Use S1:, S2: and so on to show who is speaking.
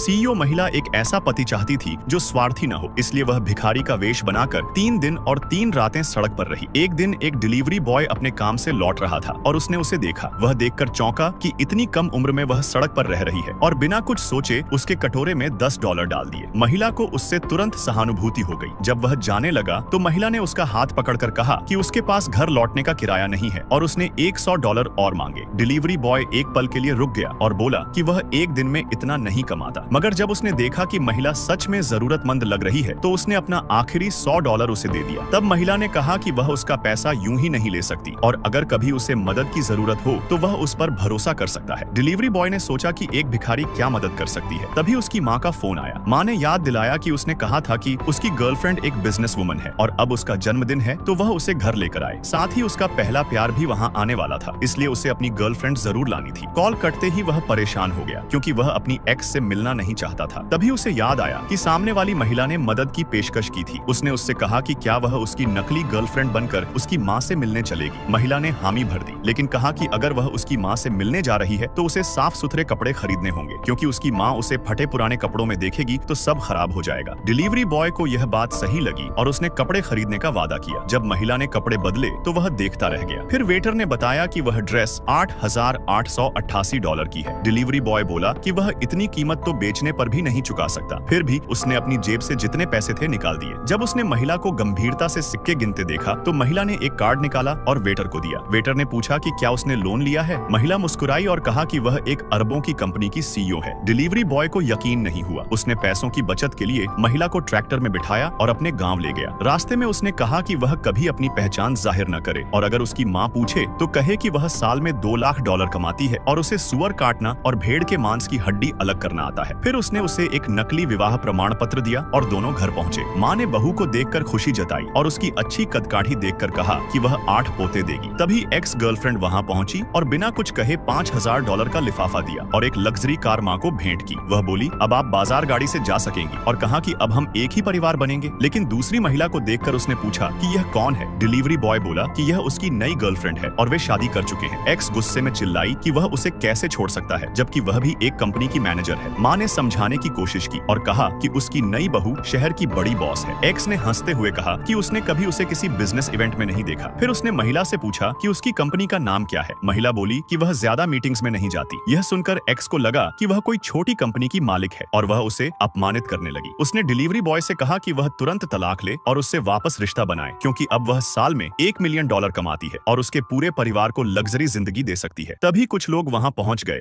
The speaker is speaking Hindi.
S1: सीईओ महिला एक ऐसा पति चाहती थी जो स्वार्थी न हो, इसलिए वह भिखारी का वेश बनाकर 3 दिन और 3 रातें सड़क पर रही। एक दिन एक डिलीवरी बॉय अपने काम से लौट रहा था और उसने उसे देखा। वह देखकर चौंका कि इतनी कम उम्र में वह सड़क पर रह रही है और बिना कुछ सोचे उसके कटोरे में $10 डाल दिए। महिला को उससे तुरंत सहानुभूति हो गई। जब वह जाने लगा तो महिला ने उसका हाथ पकड़कर कहा कि उसके पास घर लौटने का किराया नहीं है और उसने $100 और मांगे। डिलीवरी बॉय एक पल के लिए रुक गया और बोला कि वह एक दिन में इतना नहीं कमाता, मगर जब उसने देखा कि महिला सच में जरूरतमंद लग रही है तो उसने अपना आखिरी $100 उसे दे दिया। तब महिला ने कहा कि वह उसका पैसा यूं ही नहीं ले सकती और अगर कभी उसे मदद की जरूरत हो तो वह उस पर भरोसा कर सकता है। डिलीवरी बॉय ने सोचा कि एक भिखारी क्या मदद कर सकती है। तभी उसकी माँ का फोन आया। माँ ने याद दिलाया कि उसने कहा था कि उसकी गर्लफ्रेंड एक बिजनेस वुमन है और अब उसका जन्मदिन है तो वह उसे घर लेकर आए। साथ ही उसका पहला प्यार भी वहाँ आने वाला था, इसलिए उसे अपनी गर्लफ्रेंड जरूर लानी थी। कॉल कटते ही वह परेशान हो गया क्योंकि वह अपनी एक्स से मिलना नहीं चाहता था। तभी उसे याद आया कि सामने वाली महिला ने मदद की पेशकश की थी। उसने उससे कहा कि क्या वह उसकी नकली गर्लफ्रेंड बनकर उसकी माँ से मिलने चलेगी। महिला ने हामी भर दी, लेकिन कहा कि अगर वह उसकी माँ से मिलने जा रही है तो उसे साफ सुथरे कपड़े खरीदने होंगे, क्योंकि उसकी माँ उसे फटे पुराने कपड़ों में देखेगी तो सब खराब हो जाएगा। डिलीवरी बॉय को यह बात सही लगी और उसने कपड़े खरीदने का वादा किया। जब महिला ने कपड़े बदले तो वह देखता रह गया। फिर वेटर ने बताया कि वह ड्रेस $8,888 की है। डिलीवरी बॉय बोला कि वह इतनी कीमत तो बेचने पर भी नहीं चुका सकता। फिर भी उसने अपनी जेब से जितने पैसे थे निकाल दिए। जब उसने महिला को गंभीरता से सिक्के गिनते देखा तो महिला ने एक कार्ड निकाला और वेटर को दिया। वेटर ने पूछा कि क्या उसने लोन लिया है। महिला मुस्कुराई और कहा कि वह एक अरबों की कंपनी की सीईओ है। डिलीवरी बॉय को यकीन नहीं हुआ। उसने पैसों की बचत के लिए महिला को ट्रैक्टर में बिठाया और अपने गाँव ले गया। रास्ते में उसने कहा कि वह कभी अपनी पहचान जाहिर न करे और अगर उसकी माँ पूछे तो कहे कि वह साल में $2 लाख कमाती है और उसे सुअर काटना और भेड़ के मांस की हड्डी अलग करना आता है। फिर उसने उसे एक नकली विवाह प्रमाण पत्र दिया और दोनों घर पहुंचे। माँ ने बहू को देखकर खुशी जताई और उसकी अच्छी कदकाठी देखकर कहा कि वह 8 पोते देगी। तभी एक्स गर्लफ्रेंड वहाँ पहुंची और बिना कुछ कहे $5,000 का लिफाफा दिया और एक लग्जरी कार माँ को भेंट की। वह बोली, अब आप बाजार गाड़ी से जा सकेंगी, और कहा कि अब हम एक ही परिवार बनेंगे। लेकिन दूसरी महिला को देखकर उसने पूछा कि यह कौन है। डिलीवरी बॉय बोला कि यह उसकी नई गर्लफ्रेंड है और वे शादी कर चुके हैं। एक्स गुस्से में चिल्लाई कि वह उसे कैसे छोड़ सकता है जबकि वह भी एक कंपनी की मैनेजर है। माँ ने समझाने की कोशिश की और कहा कि उसकी नई बहू शहर की बड़ी बॉस है। एक्स ने हंसते हुए कहा कि उसने कभी उसे किसी बिजनेस इवेंट में नहीं देखा। फिर उसने महिला से पूछा कि उसकी कंपनी का नाम क्या है। महिला बोली कि वह ज्यादा मीटिंग्स में नहीं जाती। यह सुनकर एक्स को लगा कि वह कोई छोटी कंपनी की मालिक है और वह उसे अपमानित करने लगी। उसने डिलीवरी बॉय से कहा कि वह तुरंत तलाक ले और उससे वापस रिश्ता बनाए, क्योंकि अब वह साल में $1 मिलियन कमाती है और उसके पूरे परिवार को लग्जरी जिंदगी दे सकती है। तभी कुछ लोग वहां पहुंच गए।